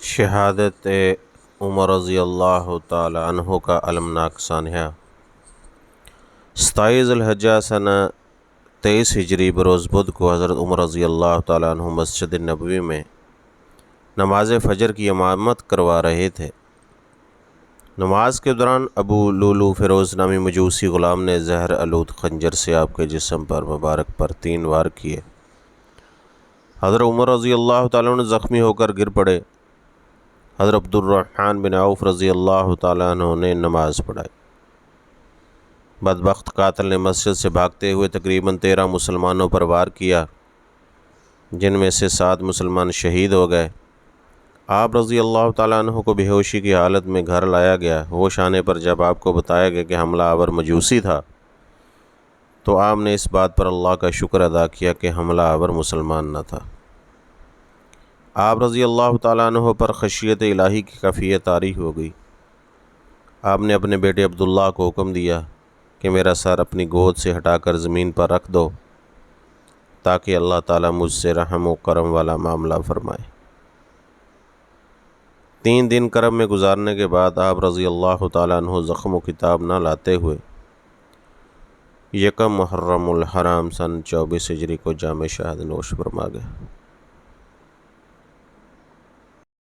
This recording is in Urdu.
شہادت عمر رضی اللہ تعالی عنہ کا المناک سانحہ 27 ذوالحجہ سنہ 23 ہجری بروز بدھ کو حضرت عمر رضی اللہ تعالی عنہ مسجد نبوی میں نماز فجر کی امامت کروا رہے تھے۔ نماز کے دوران ابو لولو فیروز نامی مجوسی غلام نے زہر آلود خنجر سے آپ کے جسم پر مبارک پر 3 وار کیے۔ حضرت عمر رضی اللہ تعالیٰ عنہ زخمی ہو کر گر پڑے۔ حضرت عبد الرحمن بن عوف رضی اللہ تعالیٰ عنہ نے نماز پڑھائی۔ بدبخت قاتل نے مسجد سے بھاگتے ہوئے تقریباً 13 مسلمانوں پر وار کیا، جن میں سے 7 مسلمان شہید ہو گئے۔ آپ رضی اللہ تعالیٰ عنہ کو بے ہوشی کی حالت میں گھر لایا گیا۔ ہوش آنے پر جب آپ کو بتایا گیا کہ حملہ آور مجوسی تھا، تو آپ نے اس بات پر اللہ کا شکر ادا کیا کہ حملہ آور مسلمان نہ تھا۔ آپ رضی اللہ تعالیٰ عنہ پر خشیت الہی کی کیفیت طاری ہو گئی۔ آپ نے اپنے بیٹے عبداللہ کو حکم دیا کہ میرا سر اپنی گود سے ہٹا کر زمین پر رکھ دو تاکہ اللہ تعالیٰ مجھ سے رحم و کرم والا معاملہ فرمائے۔ 3 دن کرب میں گزارنے کے بعد آپ رضی اللہ تعالیٰ عنہ زخم و کتاب نہ لاتے ہوئے 1 محرم الحرام سن 24 ہجری کو جام شہادت نوش فرما گئے۔